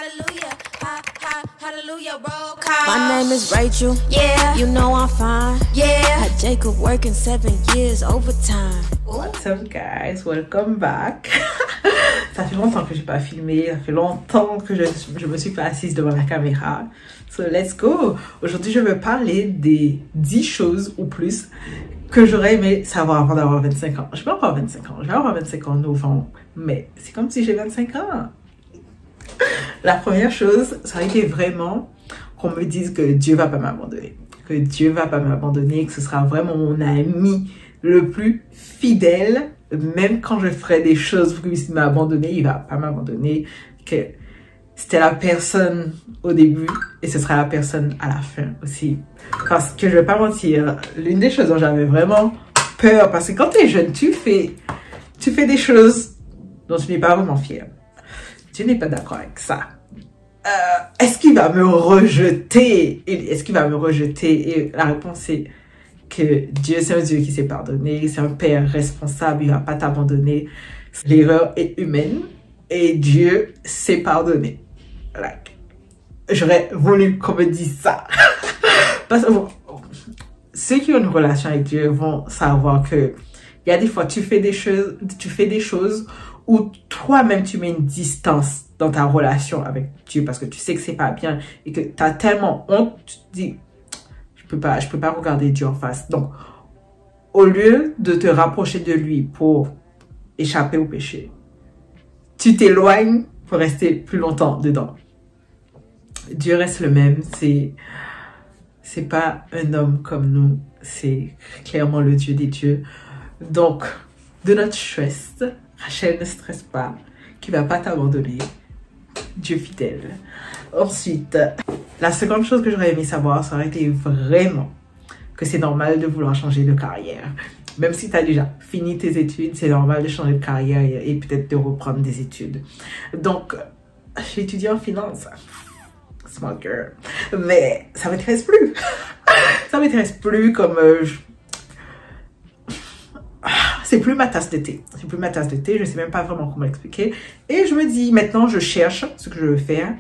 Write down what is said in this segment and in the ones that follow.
hallelujah, hallelujah, roll call. My name is Rachel. Yeah, You know I'm fine. yeah. Had Jacob working 7 years overtime. What's up guys, welcome back. Ça fait longtemps que j'ai pas filmé, ça fait longtemps que je me suis pas assise devant la caméra. So let's go. Aujourd'hui je veux parler des 10 choses ou plus que j'aurais aimé savoir avant d'avoir 25 ans. Je vais pas avoir 25 ans, je vais avoir 25 ans en novembre, mais c'est comme si j'ai 25 ans. La première chose, ça aurait été vraiment qu'on me dise que Dieu va pas m'abandonner. Que Dieu va pas m'abandonner, que ce sera vraiment mon ami le plus fidèle, même quand je ferai des choses pour qu'il m'abandonner, il va pas m'abandonner. Que c'était la personne au début et ce sera la personne à la fin aussi. Parce que je vais pas mentir, l'une des choses dont j'avais vraiment peur, parce que quand tu es jeune, tu fais des choses dont tu n'es pas vraiment fier. Tu n'es pas d'accord avec ça. Est-ce qu'il va me rejeter? Est-ce qu'il va me rejeter? Et la réponse est que Dieu, c'est un Dieu qui s'est pardonné, c'est un Père responsable, il va pas t'abandonner. L'erreur est humaine et Dieu s'est pardonné. Like, j'aurais voulu qu'on me dise ça. Parce que ceux qui ont une relation avec Dieu vont savoir que il y a des fois tu fais des choses où toi-même tu mets une distance dans ta relation avec Dieu parce que tu sais que c'est pas bien et que tu as tellement honte, tu te dis je peux pas regarder Dieu en face. Donc au lieu de te rapprocher de lui pour échapper au péché, tu t'éloignes pour rester plus longtemps dedans. Dieu reste le même, c'est pas un homme comme nous, c'est clairement le Dieu des dieux. Donc do not stress, Rachel ne stresse pas, qui va pas t'abandonner, Dieu fidèle. Ensuite, la seconde chose que j'aurais aimé savoir, ça aurait été vraiment que c'est normal de vouloir changer de carrière. Même si tu as déjà fini tes études, c'est normal de changer de carrière et peut-être de reprendre des études. Donc, j'ai étudié en finance. Small girl. Mais ça m'intéresse plus. Ça m'intéresse plus comme... c'est plus ma tasse de thé. C'est plus ma tasse de thé. Je sais même pas vraiment comment l'expliquer. Et je me dis, maintenant, je cherche ce que je veux faire.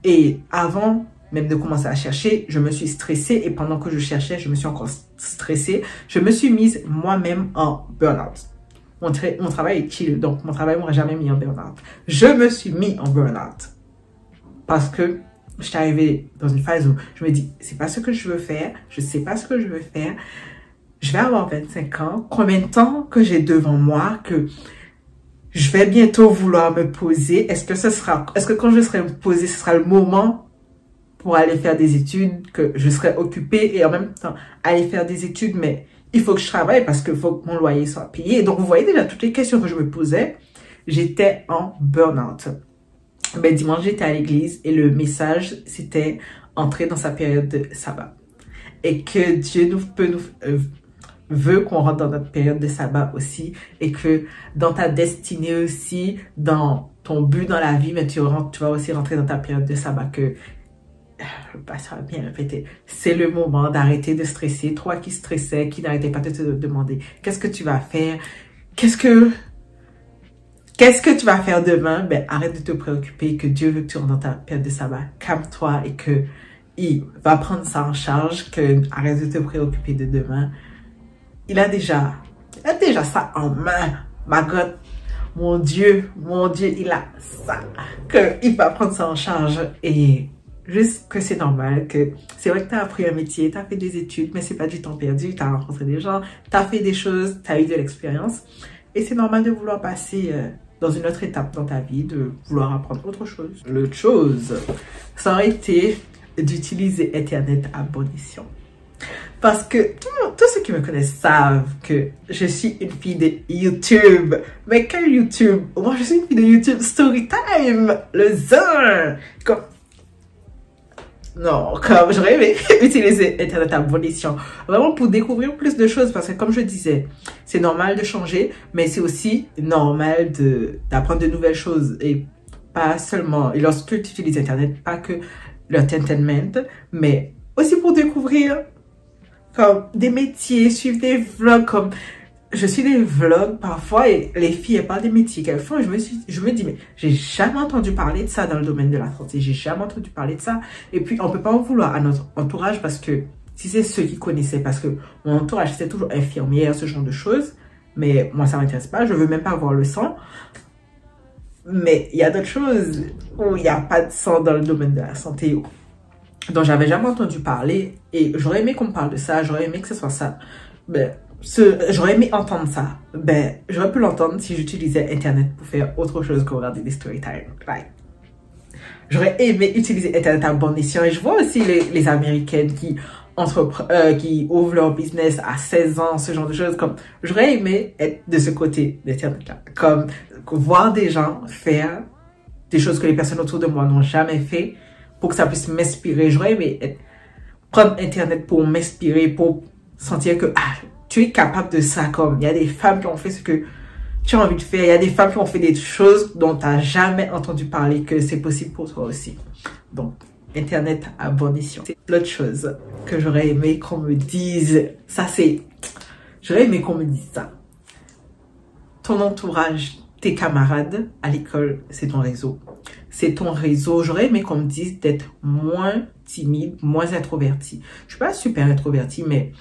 Et avant même de commencer à chercher, je me suis stressée. Et pendant que je cherchais, je me suis encore stressée. Je me suis mise moi-même en burn-out. Mon travail est chill. Donc, mon travail m'aurait jamais mis en burn-out. Je me suis mis en burn-out. Parce que je suis arrivée dans une phase où je me dis, c'est pas ce que je veux faire. Je sais pas ce que je veux faire. Je vais avoir 25 ans. Combien de temps que j'ai devant moi que je vais bientôt vouloir me poser? Est-ce que quand je serai posée, ce sera le moment pour aller faire des études, que je serai occupée et en même temps aller faire des études, mais il faut que je travaille parce qu'il faut que mon loyer soit payé. Donc, vous voyez déjà toutes les questions que je me posais. J'étais en burn-out. Ben, dimanche, j'étais à l'église et le message, c'était entrer dans sa période de sabbat. Et que Dieu veut qu'on rentre dans notre période de sabbat aussi. Et que dans ta destinée aussi, dans ton but dans la vie, mais tu vas aussi rentrer dans ta période de sabbat. Que le pasteur a bien répété, c'est le moment d'arrêter de stresser. Toi qui stressais, qui n'arrêtais pas de te demander qu'est-ce que tu vas faire, qu'est-ce que tu vas faire demain? Ben, arrête de te préoccuper, que Dieu veut que tu rentres dans ta période de sabbat. Calme-toi et que il va prendre ça en charge, que arrête de te préoccuper de demain. Il a déjà ça en main. My God, mon Dieu, il a ça. Que il va prendre ça en charge et juste que c'est normal, que c'est vrai que tu as appris un métier, tu as fait des études, mais c'est pas du temps perdu, tu as rencontré des gens, tu as fait des choses, tu as eu de l'expérience. Et c'est normal de vouloir passer dans une autre étape dans ta vie, de vouloir apprendre autre chose. L'autre chose, ça aurait été d'utiliser Internet à bon escient. Parce que tous ceux qui me connaissent savent que je suis une fille de YouTube. Mais quel YouTube? Moi, je suis une fille de YouTube Storytime, le zin. Comme j'aurais aimé utiliser Internet à bon escient. Vraiment pour découvrir plus de choses. Parce que comme je disais, c'est normal de changer, mais c'est aussi normal d'apprendre de nouvelles choses. Et pas seulement, et lorsque tu utilises Internet, pas que l'entertainment, mais aussi pour découvrir comme des métiers, suivre des vlogs, comme je suis des vlogs parfois et les filles, elles parlent des métiers qu'elles font et je me dis, mais j'ai jamais entendu parler de ça dans le domaine de la santé. J'ai jamais entendu parler de ça. Et puis, on peut pas en vouloir à notre entourage parce que si c'est ceux qui connaissaient, parce que mon entourage, c'est toujours infirmière, ce genre de choses. Mais moi, ça m'intéresse pas. Je veux même pas voir le sang. Mais il y a d'autres choses où il n'y a pas de sang dans le domaine de la santé dont j'avais jamais entendu parler. Et j'aurais aimé qu'on me parle de ça. J'aurais aimé que ce soit ça. Ben, j'aurais aimé entendre ça. Ben, j'aurais pu l'entendre si j'utilisais Internet pour faire autre chose que regarder des story time. Like, j'aurais aimé utiliser Internet à bon escient. Et je vois aussi les Américaines qui ouvrent leur business à 16 ans, ce genre de choses. Comme, j'aurais aimé être de ce côté d'Internet-là. Comme, voir des gens faire des choses que les personnes autour de moi n'ont jamais fait pour que ça puisse m'inspirer. J'aurais aimé prendre Internet pour m'inspirer, pour sentir que tu es capable de ça. Comme, il y a des femmes qui ont fait ce que tu as envie de faire. Il y a des femmes qui ont fait des choses dont tu n'as jamais entendu parler, que c'est possible pour toi aussi. Donc, Internet à bon escient. C'est l'autre chose que j'aurais aimé qu'on me dise. Ça, c'est... J'aurais aimé qu'on me dise ça. Ton entourage, tes camarades à l'école, c'est ton réseau. C'est ton réseau. J'aurais aimé qu'on me dise d'être moins timide, moins introverti. Je suis pas super introvertie, mais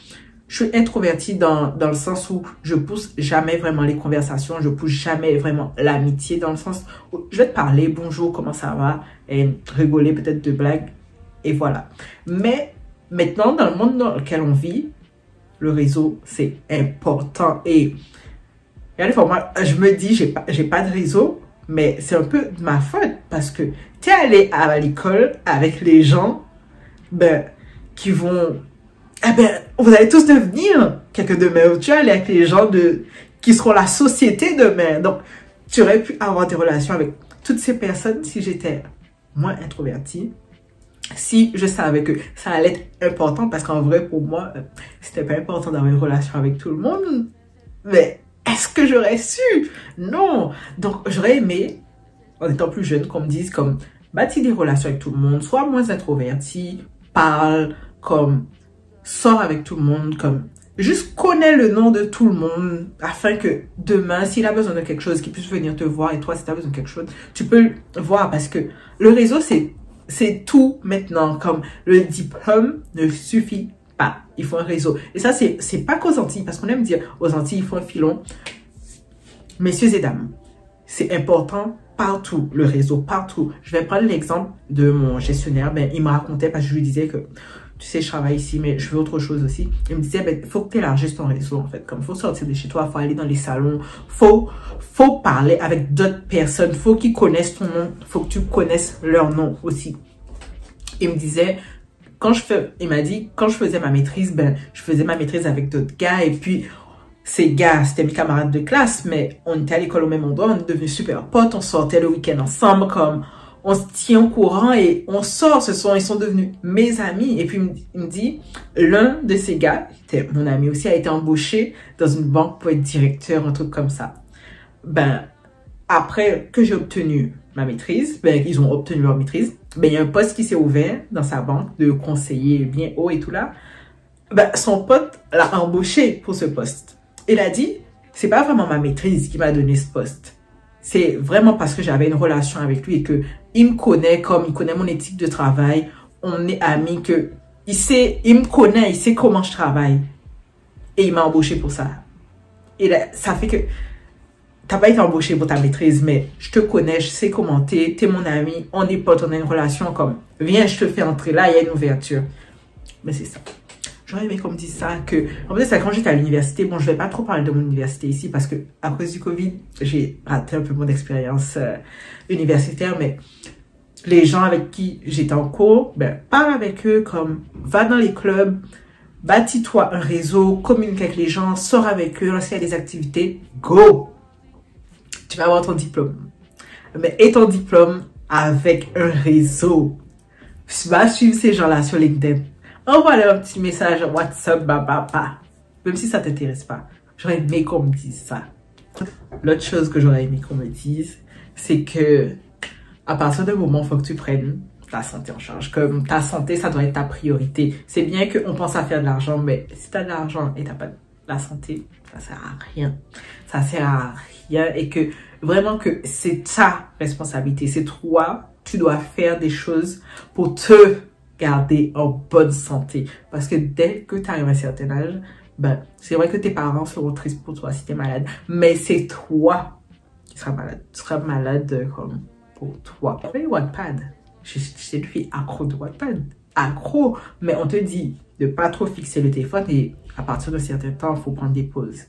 je suis introvertie dans le sens où je pousse jamais vraiment les conversations. Je pousse jamais vraiment l'amitié, dans le sens où je vais te parler, bonjour, comment ça va, et rigoler peut-être de blagues, et voilà. Mais maintenant, dans le monde dans lequel on vit, le réseau, c'est important. Et regardez, pour moi, je me dis, j'ai pas de réseau, mais c'est un peu de ma faute parce que tu es allé à l'école avec les gens qui vont... vous allez tous devenir quelqu'un demain. Tu es allé avec les gens qui seront la société demain. Donc, tu aurais pu avoir des relations avec toutes ces personnes si j'étais moins introvertie. Si je savais que ça allait être important, parce qu'en vrai, pour moi, c'était pas important d'avoir une relation avec tout le monde. Mais est-ce que j'aurais su? Non. Donc, j'aurais aimé, en étant plus jeune, qu'on me dise comme, bâtis des relations avec tout le monde, sois moins introverti, parle, comme, sors avec tout le monde, comme, juste connais le nom de tout le monde, afin que demain, s'il a besoin de quelque chose, qu'il puisse venir te voir, et toi, si tu as besoin de quelque chose, tu peux le voir, parce que le réseau, c'est tout maintenant, comme, le diplôme ne suffit pas. Il faut un réseau. Et ça, c'est pas qu'aux Antilles, parce qu'on aime dire aux Antilles, il faut un filon. Messieurs et dames, c'est important partout, le réseau, partout. Je vais prendre l'exemple de mon gestionnaire. Il me racontait, parce que je lui disais que, tu sais, je travaille ici, mais je veux autre chose aussi. Il me disait, il faut que tu élargisses ton réseau, en fait. Comme, faut sortir de chez toi, faut aller dans les salons, faut parler avec d'autres personnes, faut qu'ils connaissent ton nom, faut que tu connaisses leur nom aussi. Il me disait, il m'a dit, quand je faisais ma maîtrise, je faisais ma maîtrise avec d'autres gars, et puis, ces gars, c'était mes camarades de classe, mais on était à l'école au même endroit, on est devenus super potes, on sortait le week-end ensemble, comme, on se tient au courant et on sort, ils sont devenus mes amis. Et puis, il me dit, l'un de ces gars, qui était mon ami aussi, a été embauché dans une banque pour être directeur, un truc comme ça. Après que j'ai obtenu ma maîtrise, ils ont obtenu leur maîtrise, il y a un poste qui s'est ouvert dans sa banque de conseiller bien haut et tout là. Son pote l'a embauché pour ce poste. Il a dit, c'est pas vraiment ma maîtrise qui m'a donné ce poste. C'est vraiment parce que j'avais une relation avec lui et que il me connaît comme il connaît mon éthique de travail. On est amis, que il me connaît, il sait comment je travaille. Et il m'a embauché pour ça. Et là, ça fait que t'as pas été embauché pour ta maîtrise, mais je te connais, je sais comment t'es mon ami, on est potes, on a une relation comme, viens, je te fais entrer là, il y a une ouverture. Mais c'est ça. J'aurais aimé qu'on me dise ça, en fait, c'est quand j'étais à l'université, je vais pas trop parler de mon université ici, parce que à cause du Covid, j'ai raté un peu mon expérience universitaire, mais les gens avec qui j'étais en cours, parle avec eux, comme, va dans les clubs, bâtis-toi un réseau, communique avec les gens, sors avec eux, lorsqu'il y a des activités, go! Tu vas avoir ton diplôme. Mais et ton diplôme avec un réseau. Va suivre ces gens-là sur LinkedIn. Envoie-leur un petit message WhatsApp, même si ça ne t'intéresse pas. J'aurais aimé qu'on me dise ça. L'autre chose que j'aurais aimé qu'on me dise, c'est que à partir d'un moment, il faut que tu prennes ta santé en charge. Comme ta santé, ça doit être ta priorité. C'est bien qu'on pense à faire de l'argent, mais si tu as de l'argent et tu n'as pas la santé, ça sert à rien. Ça sert à rien et que vraiment que c'est ta responsabilité. C'est toi, tu dois faire des choses pour te garder en bonne santé. Parce que dès que tu arrives à un certain âge, ben, c'est vrai que tes parents seront tristes pour toi si tu es malade. Mais c'est toi qui seras malade. Tu seras malade comme pour toi. Oui, Wattpad. Je suis une fille accro de Wattpad. Accro. Mais on te dit de pas trop fixer le téléphone et à partir d'un certain temps, il faut prendre des pauses.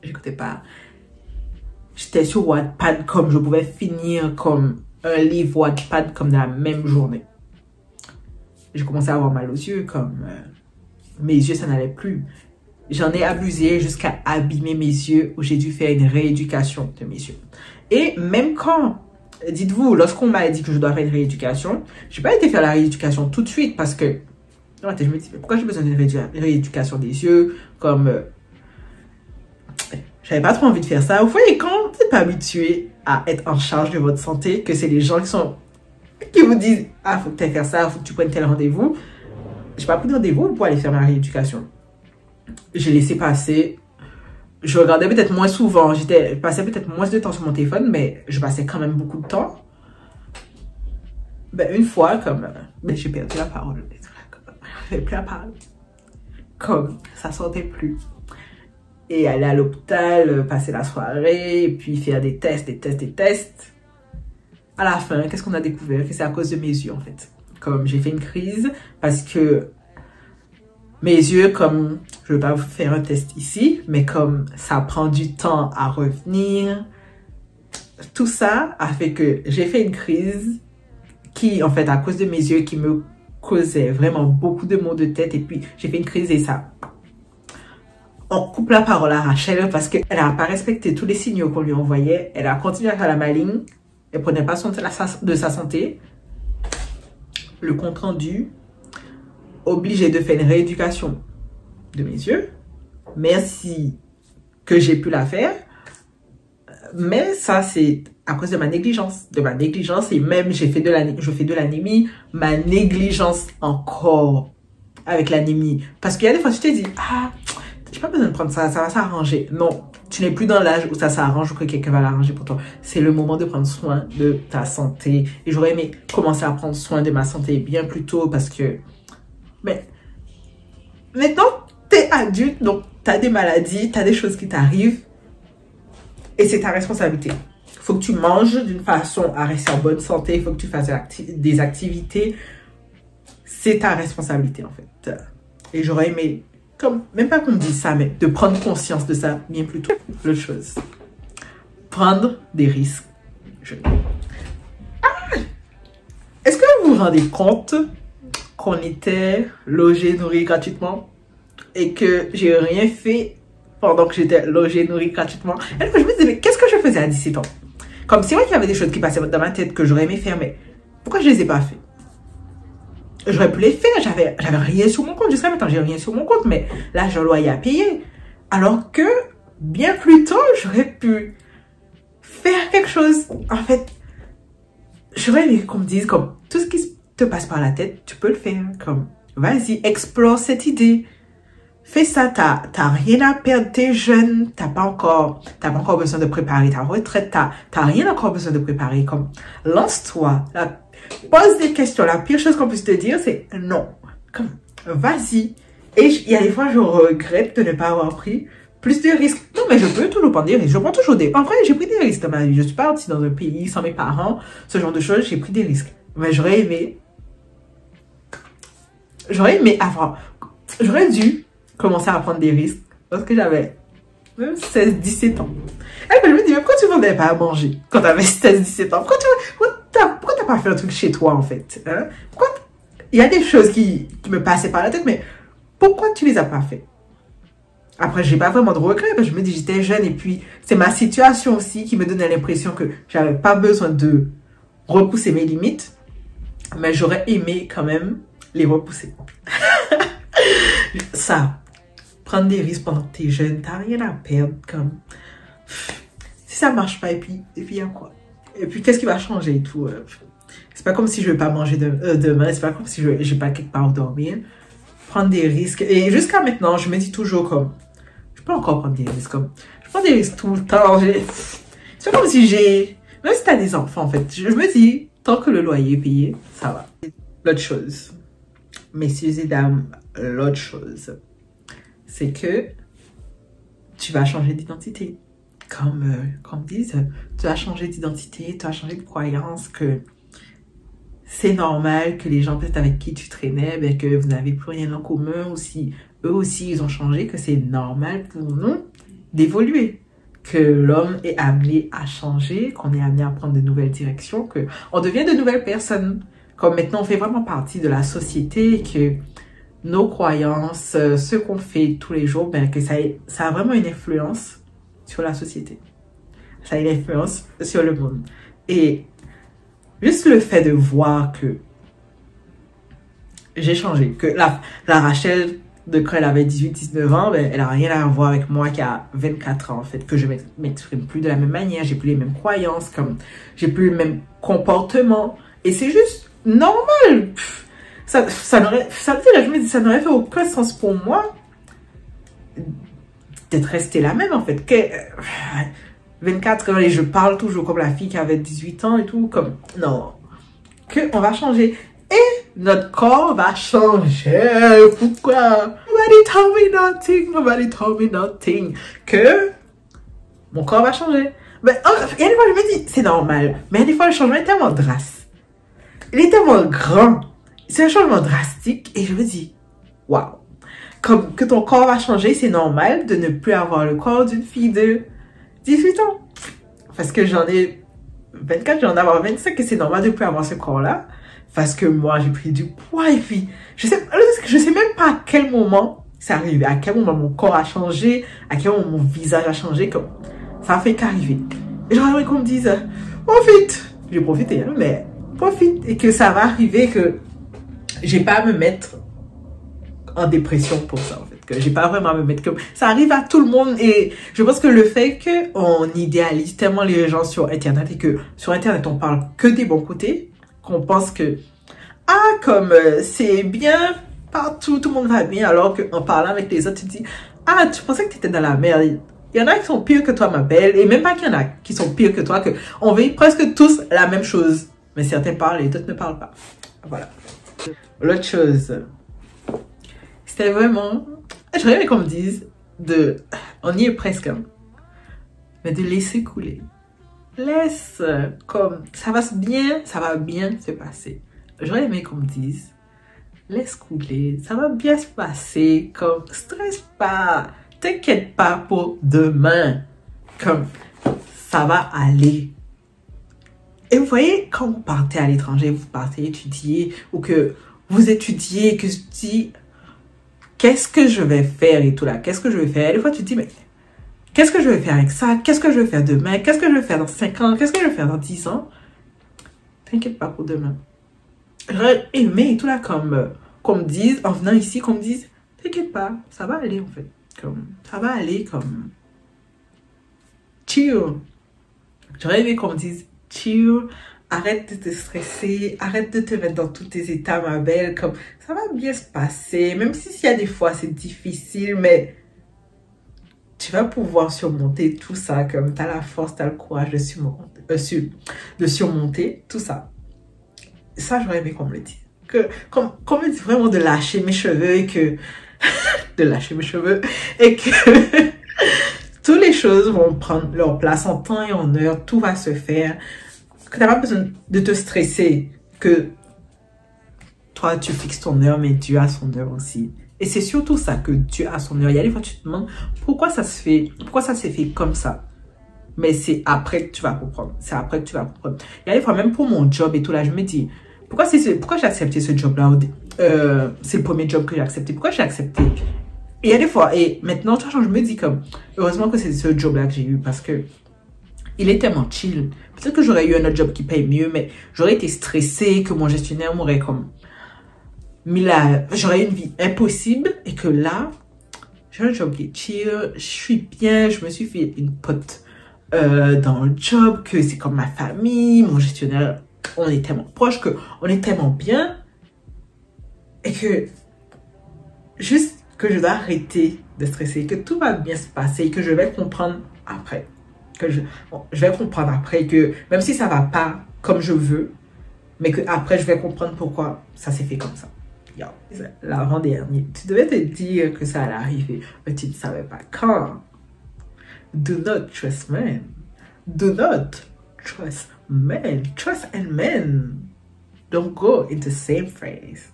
J'écoutais pas. J'étais sur Wattpad comme je pouvais finir comme un livre Wattpad comme dans la même journée. J'ai commencé à avoir mal aux yeux comme mes yeux ça n'allait plus. J'en ai abusé jusqu'à abîmer mes yeux où j'ai dû faire une rééducation de mes yeux. Et même quand, dites-vous, lorsqu'on m'a dit que je dois faire une rééducation, j'ai pas été faire la rééducation tout de suite parce que je me dis pourquoi j'ai besoin d'une rééducation des yeux comme j'avais pas trop envie de faire ça. Vous voyez, quand vous n'êtes pas habitué à être en charge de votre santé, que c'est les gens qui vous disent ah faut que tu ailles faire ça, faut que tu prennes tel rendez-vous. J'ai pas pris de rendez-vous pour aller faire ma rééducation. J'ai laissé passer. Je regardais peut-être moins souvent. Je passais peut-être moins de temps sur mon téléphone, mais je passais quand même beaucoup de temps. Ben, une fois, comme j'ai perdu la parole. J'avais plus la parole. Comme ça sortait plus. Et aller à l'hôpital, passer la soirée, et puis faire des tests. À la fin, qu'est-ce qu'on a découvert? Que c'est à cause de mes yeux, en fait. Comme j'ai fait une crise, parce que mes yeux, comme, je ne vais pas vous faire un test ici, mais comme ça prend du temps à revenir, tout ça a fait que j'ai fait une crise qui, en fait, à cause de mes yeux, qui me causait vraiment beaucoup de maux de tête. Et puis, j'ai fait une crise et ça... On coupe la parole à Rachel parce qu'elle n'a pas respecté tous les signaux qu'on lui envoyait. Elle a continué à faire la maligne. Elle ne prenait pas soin de sa santé. Le compte rendu, obligé de faire une rééducation de mes yeux. Merci que j'ai pu la faire. Mais ça, c'est à cause de ma négligence. Et même, je fais de l'anémie. Ma négligence encore avec l'anémie. Parce qu'il y a des fois, je te dis, ah, j'ai pas besoin de prendre ça, ça va s'arranger. Non, tu n'es plus dans l'âge où ça s'arrange ou que quelqu'un va l'arranger pour toi. C'est le moment de prendre soin de ta santé. Et j'aurais aimé commencer à prendre soin de ma santé bien plus tôt parce que... Mais maintenant, t'es adulte, donc t'as des maladies, t'as des choses qui t'arrivent. Et c'est ta responsabilité. Il faut que tu manges d'une façon à rester en bonne santé. Il faut que tu fasses des activités. C'est ta responsabilité, en fait. Et j'aurais aimé... Comme, même pas qu'on me dise ça, mais de prendre conscience de ça bien plus tôt. L'autre chose, prendre des risques. Est-ce que vous vous rendez compte qu'on était logé, nourri gratuitement et que j'ai rien fait pendant que j'étais logé, nourri gratuitement? Et je me disais, mais qu'est-ce que je faisais à 17 ans? Comme c'est vrai qu'il y avait des choses qui passaient dans ma tête que j'aurais aimé faire, mais pourquoi je les ai pas fait? J'aurais pu les faire, j'avais rien sur mon compte. Jusqu'à maintenant, j'ai rien sur mon compte, mais là, j'ai un loyer à payer. Alors que, bien plus tôt, j'aurais pu faire quelque chose. En fait, j'aurais aimé qu'on me dise, comme, tout ce qui te passe par la tête, tu peux le faire. Comme, vas-y, explore cette idée. Fais ça, t'as rien à perdre, t'es jeune, t'as pas encore besoin de préparer ta retraite, t'as rien encore besoin de préparer. Comme, lance-toi, pose des questions. La pire chose qu'on puisse te dire, c'est non. Comme, vas-y. Et il y a des fois, je regrette de ne pas avoir pris plus de risques. Non, mais je peux toujours prendre des risques. Je prends toujours des... En vrai, j'ai pris des risques dans ma vie. Je suis partie dans un pays sans mes parents, ce genre de choses. J'ai pris des risques. Mais j'aurais aimé avoir... J'aurais dû commencer à prendre des risques lorsque j'avais 16-17 ans. Et je me dis, mais pourquoi tu ne vendais pas à manger quand tu avais 16-17 ans? Pourquoi t'as pas fait un truc chez toi, en fait, hein? Pourquoi? Il y a des choses qui me passaient par la tête, mais pourquoi tu les as pas fait? Après, j'ai pas vraiment de regrets, parce que je me dis, j'étais jeune, et puis c'est ma situation aussi qui me donnait l'impression que j'avais pas besoin de repousser mes limites, mais j'aurais aimé quand même les repousser. Ça, prendre des risques pendant que t'es jeune, t'as rien à perdre, comme... Si ça marche pas, et puis il y a quoi? Et puis, qu'est-ce qui va changer et tout? C'est pas comme si je vais pas manger demain. C'est pas comme si je vais pas quelque part dormir. prendre des risques. Et jusqu'à maintenant, je me dis toujours comme, je peux encore prendre des risques. Comme, je prends des risques tout le temps. C'est comme si même si t'as des enfants, en fait, je me dis, tant que le loyer est payé, ça va. L'autre chose, messieurs et dames, l'autre chose, c'est que tu vas changer d'identité. Comme disent, tu vas changer d'identité, tu vas changer de croyance, que c'est normal que les gens peut-être avec qui tu traînais, ben, que vous n'avez plus rien en commun, ou si eux aussi ils ont changé, que c'est normal pour nous d'évoluer. Que l'homme est amené à changer, qu'on est amené à prendre de nouvelles directions, qu'on devient de nouvelles personnes. Comme maintenant, on fait vraiment partie de la société, que nos croyances, ce qu'on fait tous les jours, ben, que ça a vraiment une influence sur la société. Ça a une influence sur le monde. Et juste le fait de voir que j'ai changé, que la Rachel de quand elle avait 18-19 ans, ben, elle n'a rien à voir avec moi qui a 24 ans, en fait, que je m'exprime plus de la même manière, j'ai plus les mêmes croyances, j'ai plus le même comportement. Et c'est juste normal. Ça n'aurait fait aucun sens pour moi d'être restée la même, en fait. 24 ans et je parle toujours comme la fille qui avait 18 ans et tout, comme, non. On va changer. Et notre corps va changer. Pourquoi? Nobody told me nothing. Que mon corps va changer. Mais il y a des fois, je me dis, c'est normal. Mais il y a des fois, le changement est tellement drastique. Il est tellement grand. C'est un changement drastique. Et je me dis, waouh. Comme que ton corps va changer, c'est normal de ne plus avoir le corps d'une fille de 18 ans. Parce que j'en ai 24, j'en ai 25 et c'est normal de ne plus avoir ce corps-là. Parce que moi, j'ai pris du poids et puis, je sais même pas à quel moment c'est arrivé, à quel moment mon corps a changé, à quel moment mon visage a changé, comme ça a fait qu'arriver. Et j'aimerais qu'on me dise, profite. J'ai profité, hein, mais profite. Et que ça va arriver, que j'ai pas à me mettre en dépression pour ça, en fait. Que j'ai pas vraiment à me mettre comme... Ça arrive à tout le monde et je pense que le fait qu'on idéalise tellement les gens sur Internet et que sur Internet, on parle que des bons côtés, qu'on pense que, comme c'est bien partout, tout le monde va bien, alors qu'en parlant avec les autres, tu te dis, tu pensais que tu étais dans la merde. Il y en a qui sont pires que toi, ma belle, et même pas qu'il y en a qui sont pires que toi, qu'on vit presque tous la même chose. Mais certains parlent et d'autres ne parlent pas. Voilà. L'autre chose, c'était vraiment, j'aurais aimé qu'on me dise, on y est presque, hein, mais de laisser couler. Laisse, comme, ça va bien se passer. J'aurais aimé qu'on me dise, laisse couler, ça va bien se passer, comme, stresse pas, t'inquiète pas pour demain, comme, ça va aller. Et vous voyez, quand vous partez à l'étranger, vous partez étudier, ou que vous étudiez, que tu dis, qu'est-ce que je vais faire et tout là, qu'est-ce que je vais faire? Et des fois, tu te dis, mais qu'est-ce que je vais faire avec ça? Qu'est-ce que je vais faire demain? Qu'est-ce que je vais faire dans 5 ans? Qu'est-ce que je vais faire dans 10 ans? T'inquiète pas pour demain. J'aurais aimé tout là qu'on me dise, en venant ici, qu'on me dise, t'inquiète pas, ça va aller en fait. Ça va aller comme chill. J'aurais aimé qu'on me dise chill, arrête de te stresser, arrête de te mettre dans tous tes états, ma belle, comme ça va bien se passer, même si s'il y a des fois c'est difficile, mais tu vas pouvoir surmonter tout ça, comme tu as la force, tu as le courage de surmonter tout ça. Ça, j'aurais aimé qu'on me le dise. Qu'on me dise vraiment de lâcher mes cheveux et que... toutes les choses vont prendre leur place en temps et en heure, tout va se faire. Que tu n'as pas besoin de te stresser, que toi, tu fixes ton heure, mais Dieu a son heure aussi. Et c'est surtout ça, que Dieu a son heure. Il y a des fois, tu te demandes pourquoi ça s'est fait comme ça. Mais c'est après que tu vas comprendre. C'est après que tu vas comprendre. Il y a des fois, même pour mon job et tout là, je me dis, pourquoi j'ai accepté ce job-là? C'est le premier job que j'ai accepté. Pourquoi j'ai accepté? Et il y a des fois, et maintenant, je me dis comme, heureusement que c'est ce job-là que j'ai eu parce que il est tellement chill. Peut-être que j'aurais eu un autre job qui paye mieux, mais j'aurais été stressée, que mon gestionnaire m'aurait comme... J'aurais une vie impossible et que là, j'ai un job qui est chill, je suis bien, je me suis fait une pote dans le job, que c'est comme ma famille, mon gestionnaire, on est tellement proches, qu'on est tellement bien et que juste que je dois arrêter de stresser, que tout va bien se passer, que je vais comprendre après. Que je vais comprendre après que même si ça va pas comme je veux, mais que après je vais comprendre pourquoi ça s'est fait comme ça. L'avant-dernier, tu devais te dire que ça allait arriver, mais tu ne savais pas quand. Do not trust men. Do not trust men. Trust and men don't go in the same phrase.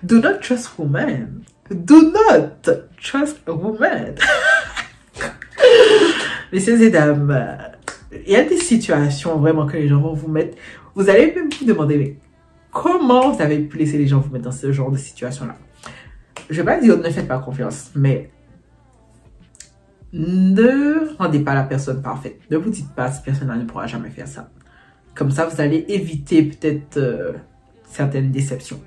Do not trust women. Do not trust a woman. Messieurs et dames, il y a des situations vraiment que les gens vont vous mettre. Vous allez même vous demander, mais comment vous avez pu laisser les gens vous mettre dans ce genre de situation-là? Je vais pas dire ne faites pas confiance, mais ne rendez pas la personne parfaite. Ne vous dites pas cette personne-là ne pourra jamais faire ça. Comme ça, vous allez éviter peut-être certaines déceptions.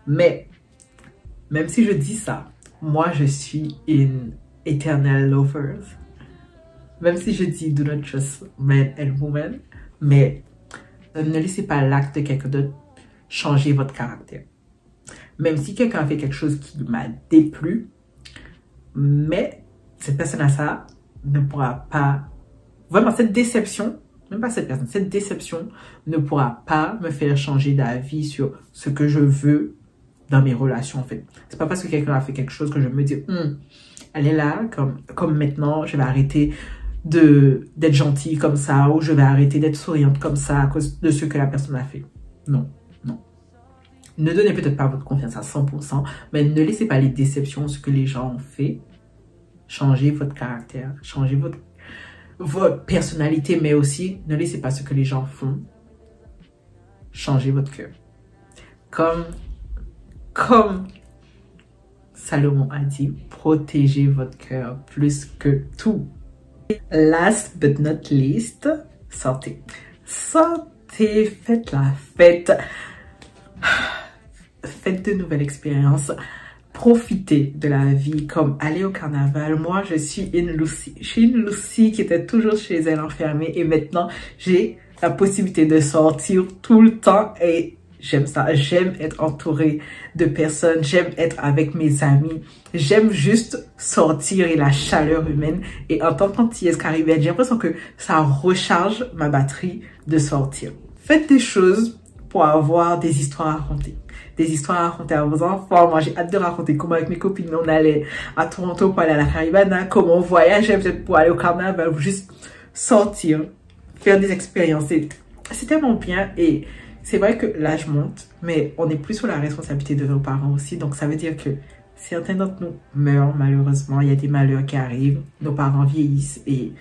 Mais, même si je dis ça, moi je suis une eternal lover. Même si je dis do not trust men and women, mais ne laissez pas l'acte de quelqu'un d'autre changer votre caractère. Même si quelqu'un a fait quelque chose qui m'a déplu, mais cette personne à ça ne pourra pas... Vraiment, cette déception, même pas cette personne, cette déception ne pourra pas me faire changer d'avis sur ce que je veux dans mes relations, en fait. C'est pas parce que quelqu'un a fait quelque chose que je me dis, elle est là, comme maintenant, je vais arrêter d'être gentille comme ça, ou je vais arrêter d'être souriante comme ça à cause de ce que la personne a fait. Non, non. Ne donnez peut-être pas votre confiance à 100%, mais ne laissez pas les déceptions, ce que les gens ont fait, changer votre caractère, changer votre personnalité, mais aussi ne laissez pas ce que les gens font changer votre cœur. Comme Salomon a dit, protégez votre cœur plus que tout. Last but not least, sortez. Sortez, faites la fête. Faites de nouvelles expériences. Profitez de la vie, comme aller au carnaval. Moi, je suis une Lucie. Je suis une Lucie qui était toujours chez elle enfermée et maintenant, j'ai la possibilité de sortir tout le temps et j'aime ça. J'aime être entourée de personnes. J'aime être avec mes amis. J'aime juste sortir et la chaleur humaine. Et en tant qu'antillaise caribéenne, j'ai l'impression que ça recharge ma batterie de sortir. Faites des choses pour avoir des histoires à raconter. Des histoires à raconter à vos enfants. Moi, j'ai hâte de raconter comment avec mes copines, on allait à Toronto pour aller à la Caribana, comment on voyageait peut-être pour aller au carnaval, ou juste sortir, faire des expériences. C'est tellement bien et c'est vrai que l'âge monte, mais on est plus sur la responsabilité de nos parents aussi. Donc, ça veut dire que certains d'entre nous meurent malheureusement. Il y a des malheurs qui arrivent. Nos parents vieillissent et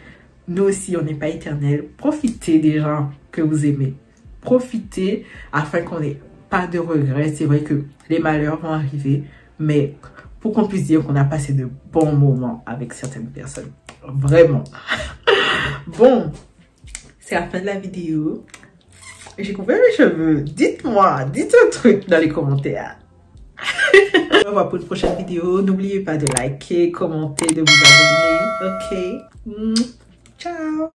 nous aussi, on n'est pas éternels. Profitez des gens que vous aimez. Profitez afin qu'on n'ait pas de regrets. C'est vrai que les malheurs vont arriver, mais pour qu'on puisse dire qu'on a passé de bons moments avec certaines personnes. Vraiment. Bon, c'est la fin de la vidéo. J'ai coupé mes cheveux. Dites-moi, dites un truc dans les commentaires. On se revoit pour une prochaine vidéo. N'oubliez pas de liker, commenter, de vous abonner. Ok. Ciao.